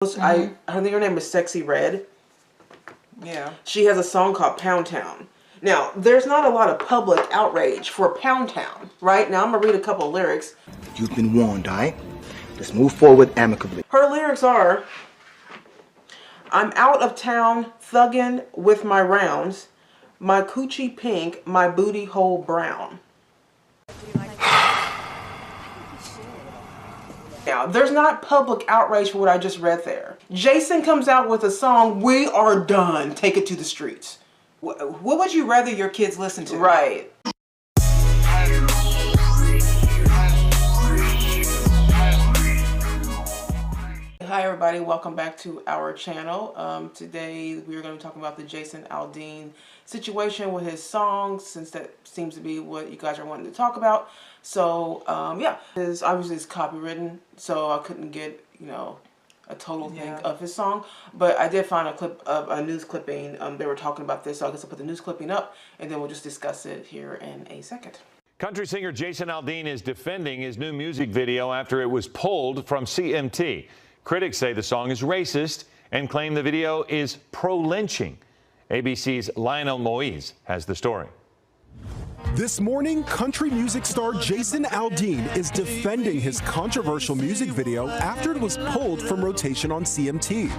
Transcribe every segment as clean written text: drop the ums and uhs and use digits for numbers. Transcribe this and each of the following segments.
I think her name is Sexy Red. Yeah. She has a song called Pound Town. Now, there's not a lot of public outrage for Pound Town, right? Now, I'm going to read a couple of lyrics. You've been warned, alright? Let's move forward amicably. Her lyrics are, I'm out of town, thuggin' with my rounds, my coochie pink, my booty hole brown. Now, there's not public outrage for what I just read there. Jason comes out with a song, We Are Done, Take It to the Streets. What would you rather your kids listen to? Right. Hi everybody, welcome back to our channel. Today we are going to be talking about the Jason Aldean situation with his songs, since that seems to be what you guys are wanting to talk about. So yeah, obviously it's copywritten, so I couldn't get, a total thing of his song, but I did find a clip of a news clipping. They were talking about this, so I guess I'll put the news clipping up and then we'll just discuss it here in a second. Country singer Jason Aldean is defending his new music video after it was pulled from CMT. Critics say the song is racist and claim the video is pro-lynching. ABC's Lionel Moise has the story. This morning, country music star Jason Aldean is defending his controversial music video after it was pulled from rotation on CMT.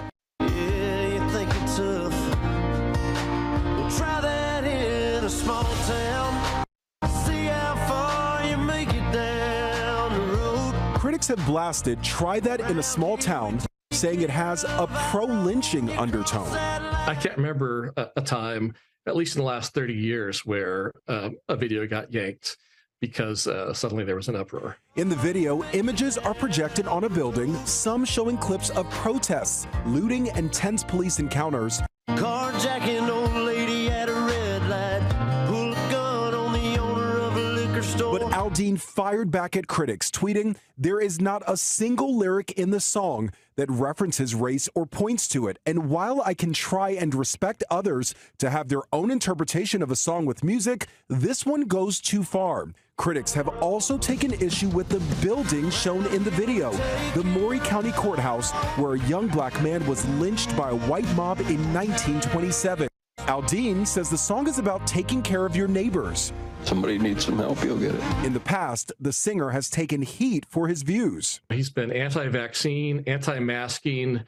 Critics have blasted Try That in a Small Town, saying it has a pro-lynching undertone. I can't remember a time, at least in the last 30 years, where a video got yanked because suddenly there was an uproar. In the video, images are projected on a building, some showing clips of protests, looting, and tense police encounters. Carjacking old lady at a red light, pull a gun on the owner of a liquor store. But Aldean fired back at critics, tweeting, "There is not a single lyric in the song that references race or points to it. And while I can try and respect others to have their own interpretation of a song with music, this one goes too far." Critics have also taken issue with the building shown in the video, the Maury County Courthouse, where a young black man was lynched by a white mob in 1927. Aldean says the song is about taking care of your neighbors. Somebody needs some help, you'll get it. In the past, the singer has taken heat for his views. He's been anti-vaccine, anti-masking,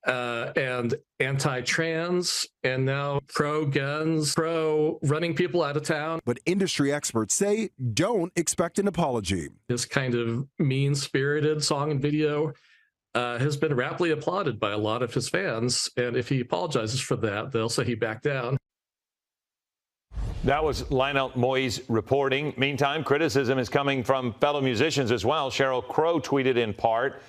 and anti-trans, and now pro-guns, pro-running people out of town. But industry experts say don't expect an apology. This kind of mean-spirited song and video has been rapidly applauded by a lot of his fans, and if he apologizes for that, they'll say he backed down. That was Lionel Moise reporting. Meantime, criticism is coming from fellow musicians as well. Sheryl Crow tweeted in part,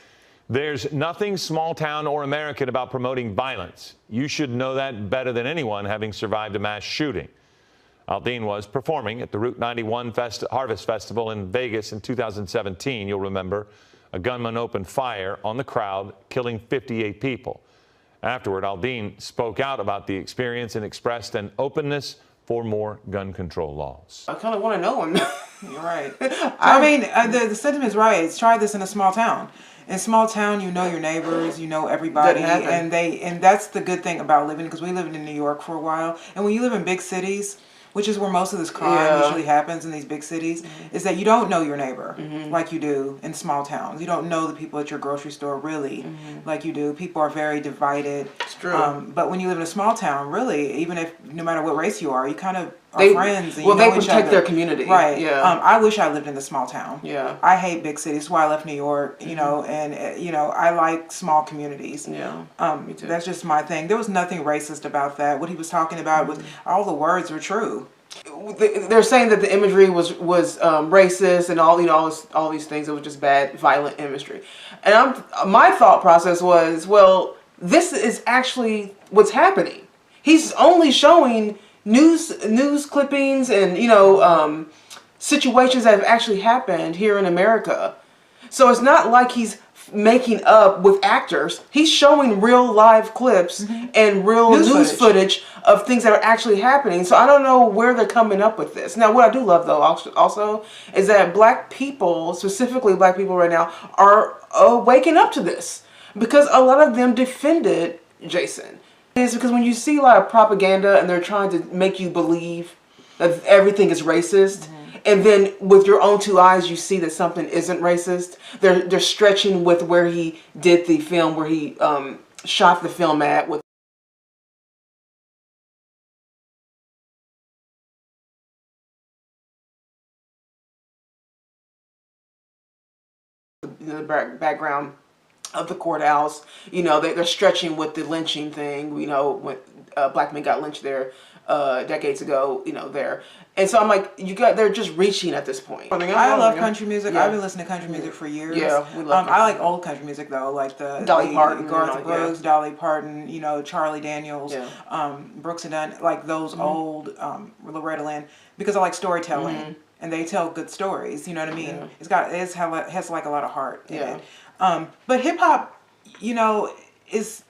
"There's nothing small town or American about promoting violence. You should know that better than anyone, having survived a mass shooting." Aldean was performing at the Route 91 Harvest Festival in Vegas in 2017. You'll remember a gunman opened fire on the crowd, killing 58 people. Afterward, Aldean spoke out about the experience and expressed an openness for more gun control laws. I kind of want to know him. You're right. I mean, the sentiment is right. It's try this in a small town. In a small town, you know your neighbors, you know everybody, and that's the good thing about living, because we lived in New York for a while, and when you live in big cities, which is where most of this crime usually happens in these big cities, is that you don't know your neighbor like you do in small towns. You don't know the people at your grocery store really like you do. People are very divided. It's true. But when you live in a small town, really, even if no matter what race you are, you kind of are friends. And well, you know they protect their community. Right. Yeah. I wish I lived in a small town. Yeah. I hate big cities. That's why I left New York, and, I like small communities. Yeah. Me too. That's just my thing. There was nothing racist about that. What he was talking about was all the words were true. They're saying that the imagery was racist and all these things. It was just bad, violent imagery. And my thought process was, well, this is actually what's happening. He's only showing news clippings and situations that have actually happened here in America. So it's not like he's making up with actors. He's showing real live clips and real news footage of things that are actually happening. So I don't know where they're coming up with this. Now, what I do love, though, also, is that black people, specifically black people right now, are waking up to this. because a lot of them defended Jason. It's because when you see a lot of propaganda and they're trying to make you believe that everything is racist, and then with your own two eyes you see that something isn't racist, they're stretching with where he did the film, where he shot the film at with the background of the courthouse. They're stretching with the lynching thing. When black men got lynched there decades ago. There, and so I'm like, they're just reaching at this point. I love country music. I've been listening to country music for years. Yeah, we love I like old country music though, like the Dolly Parton, Garth Brooks, Dolly Parton, Charlie Daniels, Brooks and Dunn, like those old Loretta Lynn, because I like storytelling. And they tell good stories, you know what I mean? Yeah. It has like a lot of heart in it. But hip hop, is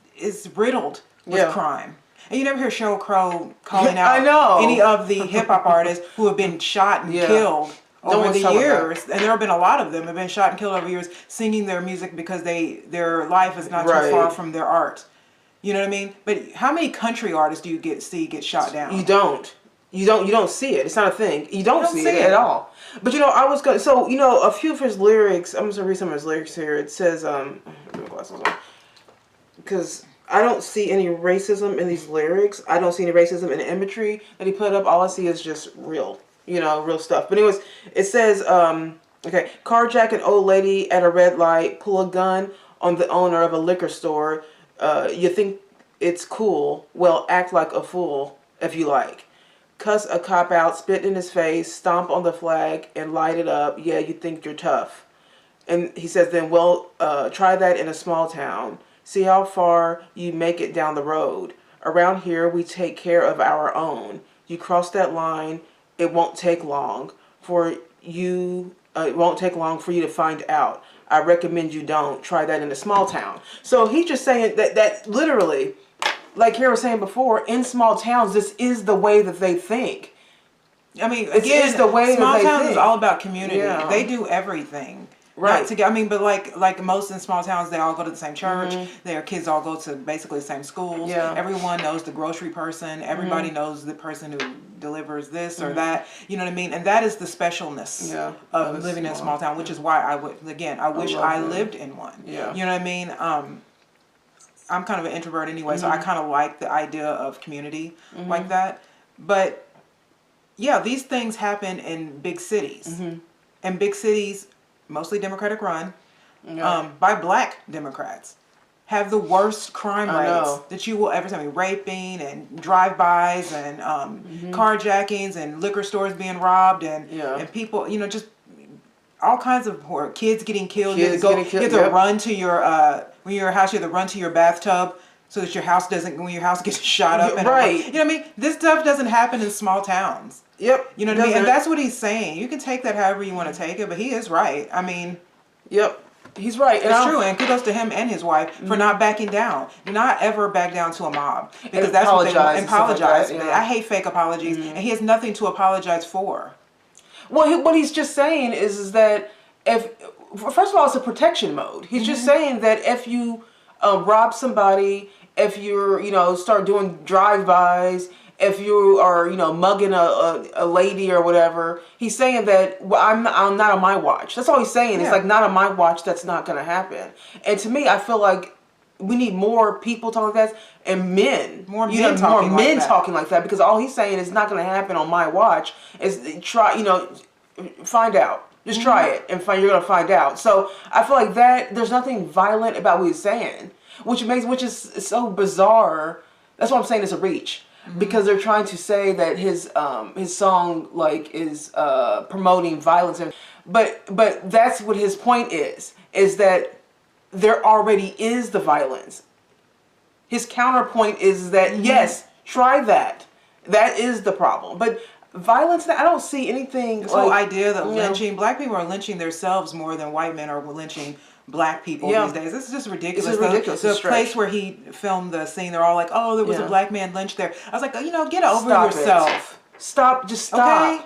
riddled with crime. And you never hear Sheryl Crow calling out any of the hip hop artists who have been shot and killed over the years. And there have been a lot of them have been shot and killed over years singing their music because their life is not too far from their art. You know what I mean? But how many country artists do you see get shot down? You don't. You don't see it. It's not a thing. You don't see it at all. But I was going. So a few of his lyrics. I'm just gonna read some of his lyrics here. It says, glasses on, because I don't see any racism in these lyrics. I don't see any racism in the imagery that he put up. All I see is just real, real stuff. But anyways, it says, okay, carjack an old lady at a red light, pull a gun on the owner of a liquor store. You think it's cool? Well, act like a fool if you like. Cuss a cop out, spit in his face, stomp on the flag, and light it up. Yeah, you think you're tough. And he says then, well, try that in a small town. See how far you make it down the road. Around here, we take care of our own. You cross that line, it won't take long for you. It won't take long for you to find out. I recommend you don't try that in a small town. So he's just saying that literally, like Kara was saying before, in small towns, this is the way that they think. I mean, again, the way small that they towns think. Is all about community. Yeah. They do everything. Right. But like most in small towns, they all go to the same church. Their kids all go to basically the same schools. Yeah. Everyone knows the grocery person. Everybody knows the person who delivers this or that. You know what I mean? And that is the specialness of living in a small town, which is why I wish I lived in one. Yeah. You know what I mean? I'm kind of an introvert anyway, so I kind of like the idea of community like that. But yeah, these things happen in big cities. And big cities, mostly Democratic run, by black Democrats, have the worst crime rates that you will ever see. I mean, raping and drive-bys and carjackings and liquor stores being robbed and people, just all kinds of horror. Kids getting killed. You have to run to your when you're in your house. You have to run to your bathtub so that your house when your house gets shot up. And right. You know what I mean? This stuff doesn't happen in small towns. Yep. You know what I mean? And that's what he's saying. You can take that however you want to take it, but he is right. I mean, yep. He's right. It's true, and kudos to him and his wife for not backing down. Do not ever back down to a mob, because that's what they want. And apologize. Like that, I hate fake apologies, and he has nothing to apologize for. Well, what he's just saying is that first of all, it's a protection mode. He's just saying that if you rob somebody, if you're start doing drive-bys, if you are mugging a lady or whatever, he's saying that I'm not on my watch. That's all he's saying. Yeah. It's like, not on my watch. That's not going to happen. And to me, I feel like we need more people talking like that, and men, more men talking like that, because all he's saying is not going to happen on my watch. Is try, find out. Just try it, and you're going to find out. So I feel like that there's nothing violent about what he's saying, which is so bizarre. That's why I'm saying it's a reach, because they're trying to say that his song is promoting violence, but that's what his point is that there already is the violence. His counterpoint is that yes, try that. That is the problem, but violence, I don't see anything. This whole idea that lynching, black people are lynching themselves more than white men are lynching black people these days. This is just ridiculous. This is ridiculous. The place where he filmed the scene, they're all like, "Oh, there was a black man lynched there." I was like, "Get over yourself. Stop. Just stop." Okay?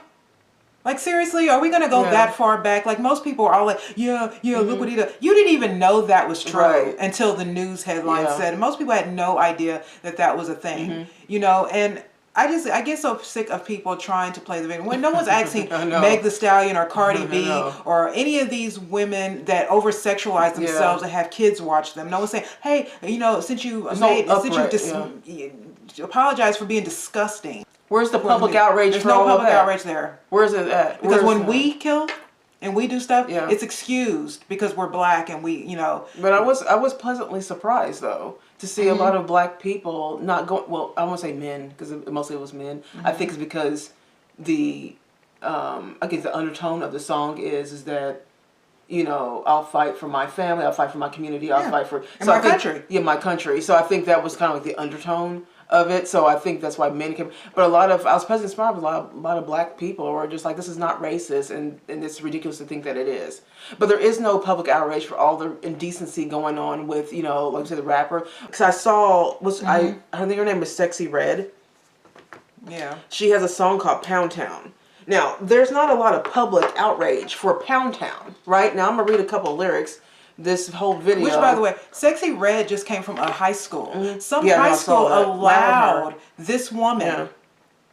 Like, seriously, are we going to go that far back? Like, most people are all like, yeah, look what he did. You didn't even know that was true until the news headline said. And most people had no idea that that was a thing, you know? And I get so sick of people trying to play the victim when no one's asking Meg the Stallion or Cardi B or any of these women that over sexualize themselves and have kids watch them. No one's saying, hey, you know, since you apologize for being disgusting. Where's the public outrage? There's no public outrage there. Where's it at? Because when we kill and we do stuff, it's excused because we're black and we, you know. But I was pleasantly surprised though to see a lot of black people not going. Well, I won't say men because mostly it was men. I think it's because the I guess the undertone of the song is that, you know, I'll fight for my family, I'll fight for my community, I'll fight for my country. Yeah, my country. So I think that was kind of like the undertone of it. So I think that's why men came. But I was pleasantly surprised. A lot of black people were just like, this is not racist, and it's ridiculous to think that it is. But there is no public outrage for all the indecency going on with, you know, like I said, the rapper. Because I saw I think her name was Sexy Red. Yeah. She has a song called Pound Town. Now, there's not a lot of public outrage for Pound Town, right? Now, I'm going to read a couple of lyrics. This whole video. Which, by the way, Sexy Red just came from a high school. Some high school allowed this woman,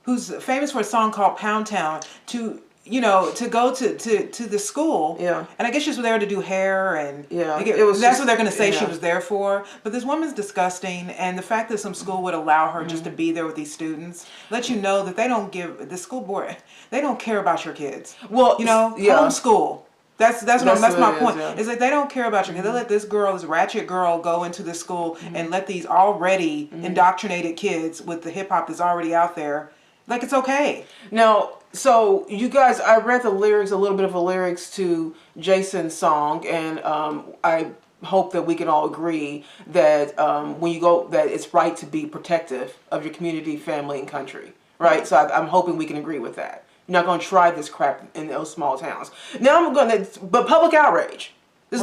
who's famous for a song called Pound Town, to, you know, to go to the school. Yeah. And I guess she was there to do hair and that's what they're going to say she was there for. But this woman's disgusting, and the fact that some school would allow her just to be there with these students lets you know that they don't give the school board. They don't care about your kids. Well, you know, homeschool. That's my point. Is that they don't care about you. They let this ratchet girl, go into the school and let these already indoctrinated kids with the hip hop that's already out there. Like, it's okay. Now, so you guys, I read the lyrics, a little bit of the lyrics to Jason's song, and I hope that we can all agree that when you go, that it's right to be protective of your community, family, and country. Right? So I'm hoping we can agree with that. You're not going to try this crap in those small towns. Now I'm going to, but public outrage. This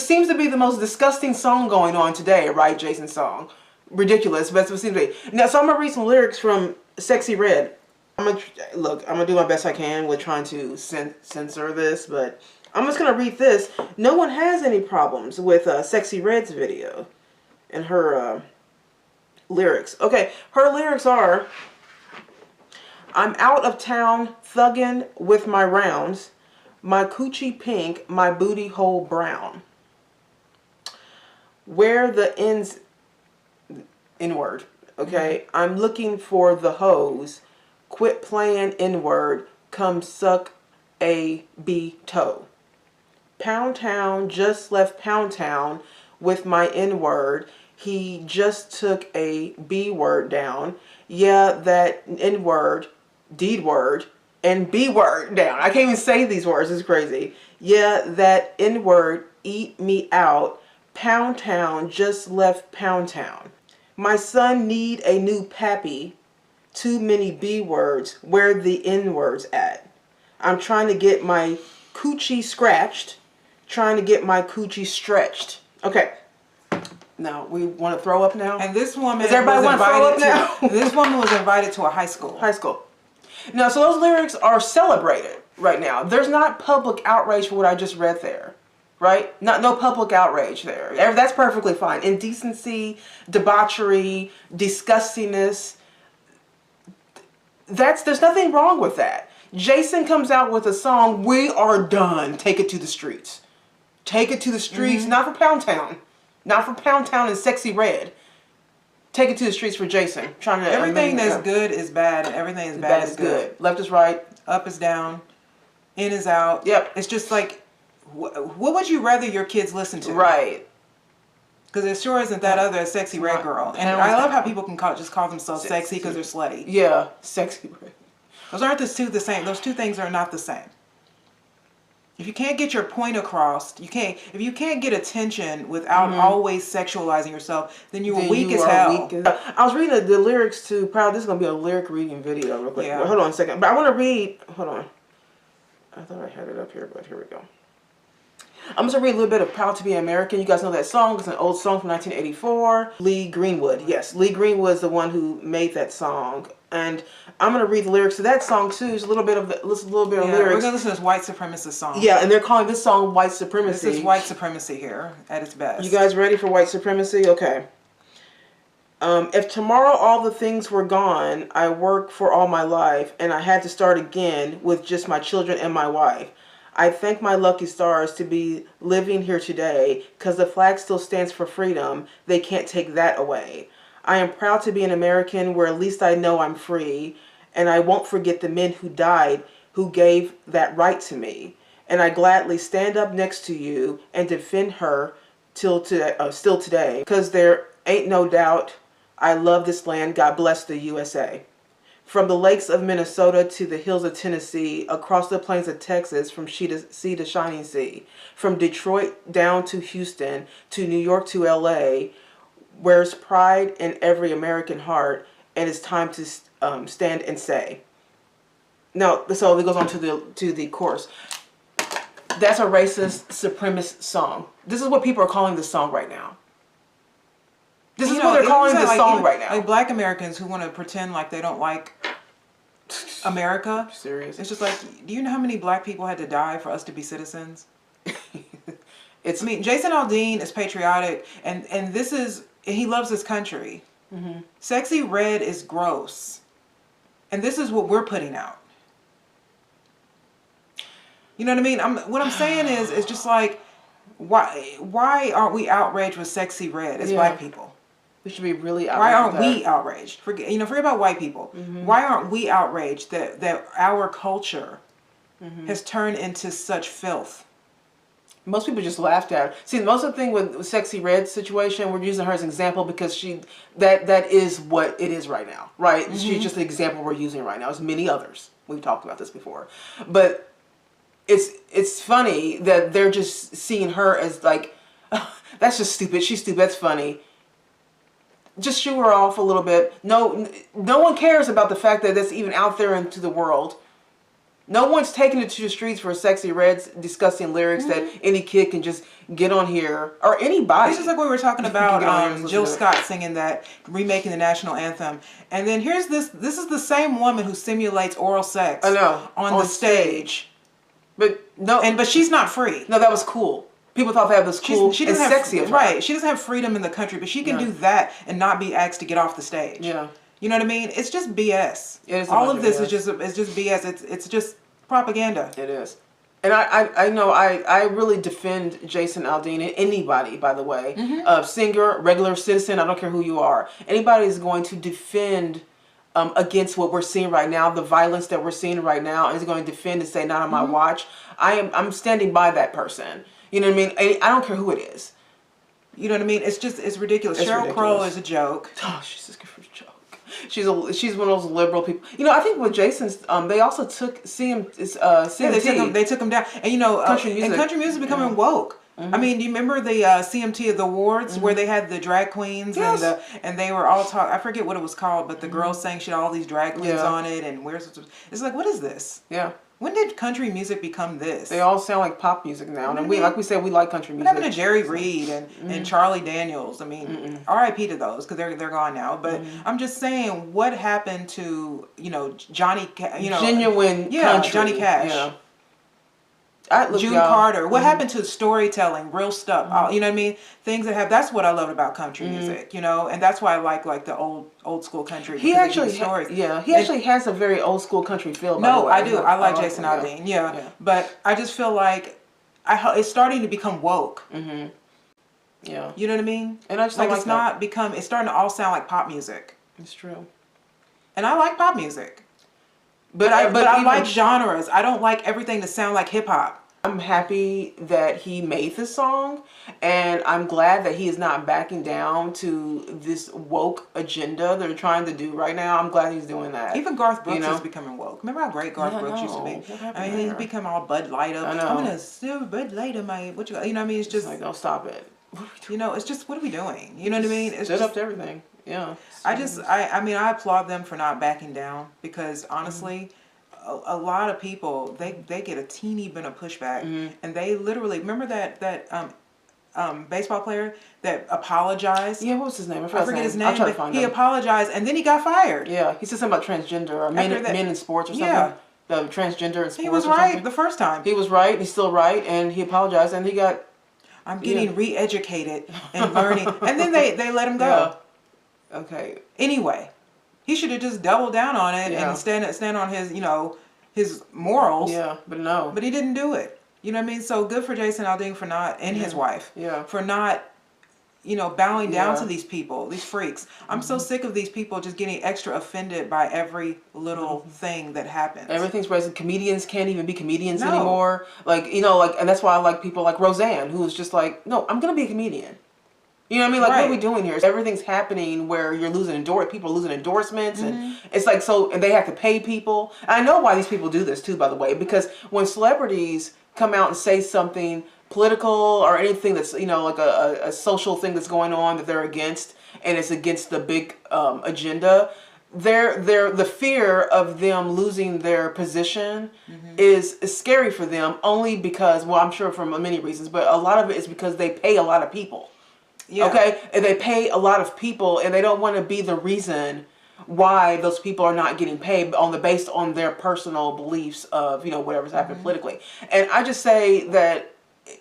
seems to be the most disgusting song going on today, right? Jason's song, ridiculous. But that's what it seems to be. Now, so I'm gonna read some lyrics from Sexy Red. I'm gonna do my best I can with trying to censor this, but I'm just gonna read this. No one has any problems with Sexy Red's video and her lyrics. Okay, her lyrics are. I'm out of town, thuggin' with my rounds, my coochie pink, my booty hole brown. Where the ends, N-word, okay? I'm looking for the hoes, quit playing N-word, come suck a B-toe. Pound Town, just left Pound Town with my N-word, he just took a B-word down. Yeah, that N-word, D-word, and B-word down. I can't even say these words. It's crazy. Yeah, that N-word, eat me out. Pound Town, just left Pound Town. My son need a new pappy. Too many B-words. Where the N-words at? I'm trying to get my coochie scratched. Trying to get my coochie stretched. Okay. Now, we want to throw up now? And this woman Does everybody want to throw up now? This woman was invited to a high school. High school. Now, so those lyrics are celebrated right now. There's not public outrage for what I just read there, right? No public outrage there. That's perfectly fine. Indecency, debauchery, disgustingness. There's nothing wrong with that. Jason comes out with a song, We Are Done. Take it to the streets. Take it to the streets, not for Pound Town. Not for Pound Town and Sexy Red. Take it to the streets for Jason. Everything that's good is bad, and everything is bad is good. Left is right. Up is down. In is out. Yep. It's just like, what would you rather your kids listen to? Right. Because it sure isn't that other Sexy Red girl. And I love how people can just call themselves sexy because they're slutty. Yeah, Sexy Red. Those aren't the two the same. Those two things are not the same. If you can't get your point across, if you can't get attention without always sexualizing yourself, then you're weak as hell. I was reading the lyrics to Proud. This is going to be a lyric reading video real quick. Yeah. Well, hold on a second. But I want to read, hold on. I thought I had it up here, but here we go. I'm just going to read a little bit of Proud to be American. You guys know that song. It's an old song from 1984. Lee Greenwood. Yes, Lee Greenwood is the one who made that song. And I'm gonna read the lyrics to that song too. Just a little bit of lyrics. We're gonna listen to this white supremacist song. Yeah, and they're calling this song white supremacy. This is white supremacy here at its best. You guys ready for white supremacy? Okay. If tomorrow all the things were gone, I worked for all my life, and I had to start again with just my children and my wife. I thank my lucky stars to be living here today, 'cause the flag still stands for freedom. They can't take that away. I am proud to be an American where at least I know I'm free, and I won't forget the men who died who gave that right to me. And I gladly stand up next to you and defend her still today, 'cause there ain't no doubt I love this land. God bless the USA. From the lakes of Minnesota to the hills of Tennessee, across the plains of Texas, from sea to shining sea, from Detroit down to Houston, to New York to LA, where's pride in every American heart, and it's time to stand and say. Now, so it goes on to the chorus. That's a racist, supremacist song. This is what people are calling this song right now. This is what they're calling this song right now. Like black Americans who want to pretend like they don't like America. Serious? It's just like, do you know how many black people had to die for us to be citizens? I mean, Jason Aldean is patriotic, and he loves his country. Mm-hmm. Sexy Red is gross, and this is what we're putting out. You know what I mean? What I'm saying is just like, why aren't we outraged with Sexy Red as black people? We should be really outraged. Why aren't we outraged? Forget about white people. Mm-hmm. Why aren't we outraged that our culture has turned into such filth? Most people just laughed at her. See, most of the thing with Sexy Red's situation, we're using her as an example because that is what it is right now, right? Mm-hmm. She's just the example we're using right now. There's many others. We've talked about this before. But it's funny that they're just seeing her as like, oh, that's just stupid. She's stupid. That's funny. Just shoo her off a little bit. No one cares about the fact that that's even out there into the world. No one's taking it to the streets for Sexy Red's disgusting lyrics that any kid can just get on here, or anybody. It's just like we were talking about Jill Scott singing that, remaking the national anthem. And then here's this is the same woman who simulates oral sex on the stage. But she's not free. No, that was cool. People thought that was cool and sexy of her. Right. She doesn't have freedom in the country, but she can do that and not be asked to get off the stage. Yeah. You know what I mean? It's just BS. It is. All of this is just BS. It's just propaganda. It is. And I know I really defend Jason Aldean and anybody, by the way, singer, regular citizen, I don't care who you are. Anybody is going to defend against what we're seeing right now, the violence that we're seeing right now, is going to defend and say, not on my watch. I'm standing by that person. You know what I mean? I don't care who it is. You know what I mean? It's ridiculous. Sheryl Crow is a joke. Oh, she's a joke. She's one of those liberal people. You know, I think with Jason's, they also took CMT. Yeah, they took him down. And country music becoming woke. Mm-hmm. I mean, do you remember the CMT of the awards where they had the drag queens and they were all talking? I forget what it was called, but the girls sang she had all these drag queens on it, and it's like, what is this? Yeah. When did country music become this? They all sound like pop music now, and we said, we like country music. What happened to Jerry Reed and Charlie Daniels? I mean, R.I.P. to those because they're gone now. But I'm just saying, what happened to Johnny? Genuine country. Johnny Cash. Yeah. June Carter. What happened to storytelling, real stuff? You know what I mean? Things that have. That's what I love about country music. And that's why I like the old school country. He actually has a very old school country feel. No, I do. I like Jason Aldean. Yeah, but I just feel like it's starting to become woke. Mm-hmm. Yeah, you know what I mean? And I just it's starting to all sound like pop music. It's true. And I like pop music. But I like genres. I don't like everything to sound like hip hop. I'm happy that he made this song, and I'm glad that he is not backing down to this woke agenda they're trying to do right now. I'm glad he's doing that. Even Garth Brooks is becoming woke. Remember how great Garth Brooks used to be? I mean, he's become all Bud Light up. I know. I'm gonna still Bud Light on my what you know what I mean? It's just like, don't stop it. It's just what are we doing? You know what I mean? It's stood up to everything. Yeah. I applaud them for not backing down because honestly. A lot of people they get a teeny bit of pushback and they literally remember that baseball player that apologized. Yeah, what was his name? I forget his name. I'll try to But find he him. apologized, and then he got fired. Yeah, he said something about transgender or men in sports or something. Yeah. The transgender in sports. He was or right something. the first time. He was right. He's still right, and he apologized, and he got. I'm getting re-educated and learning, and then they let him go. Yeah. Okay. Anyway, he should have just doubled down on it and stand on his his morals. Yeah, but no. But he didn't do it. You know what I mean? So good for Jason Aldean for not, and his wife. Yeah. For not, bowing down to these people, these freaks. I'm so sick of these people just getting extra offended by every little thing that happens. Everything's racist. Comedians can't even be comedians anymore. And that's why I like people like Roseanne, who's just like, no, I'm gonna be a comedian. You know what I mean? Like, what are we doing here? Everything's happening where you're losing people are losing endorsements, and it's like and they have to pay people. And I know why these people do this too, by the way, because when celebrities come out and say something political or anything that's like a social thing that's going on that they're against, and it's against the big agenda, the fear of them losing their position is scary for them, only because, well, I'm sure for many reasons, but a lot of it is because they pay a lot of people. Yeah. Okay, and they pay a lot of people, and they don't want to be the reason why those people are not getting paid based on their personal beliefs of whatever's happened politically. And I just say that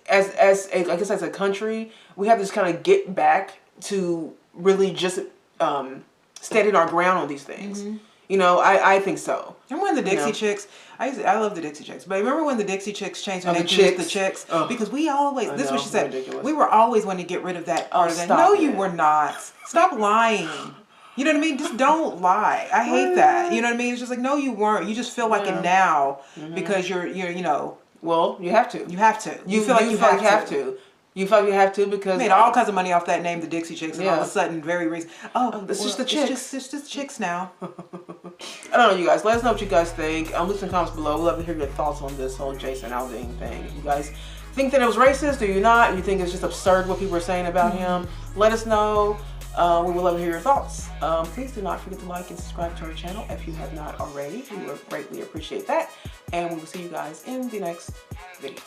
as a country, we have to just kind of get back to really just standing our ground on these things. I think so. Remember when the Dixie Chicks? I love the Dixie Chicks, but remember when the Dixie Chicks changed their name to the Chicks? Because we always, this is what she said, ridiculous. We were always wanting to get rid of that part of that. No, you were not. Stop lying. You know what I mean? Just don't lie. I hate that. You know what I mean? It's just like, no, you weren't. You just feel like it now because you're. Well, you have to. You have to. You feel like you have to. You feel like you have to because made all kinds of money off that name, the Dixie Chicks, and all of a sudden, very recent. It's just the Chicks. It's just Chicks now. I don't know, you guys. Let us know what you guys think. Leave some comments below. We'd love to hear your thoughts on this whole Jason Aldean thing. If you guys think that it was racist, or you not? You think it's just absurd what people are saying about him? Let us know. We would love to hear your thoughts. Please do not forget to like and subscribe to our channel if you have not already. We would greatly appreciate that. And we will see you guys in the next video.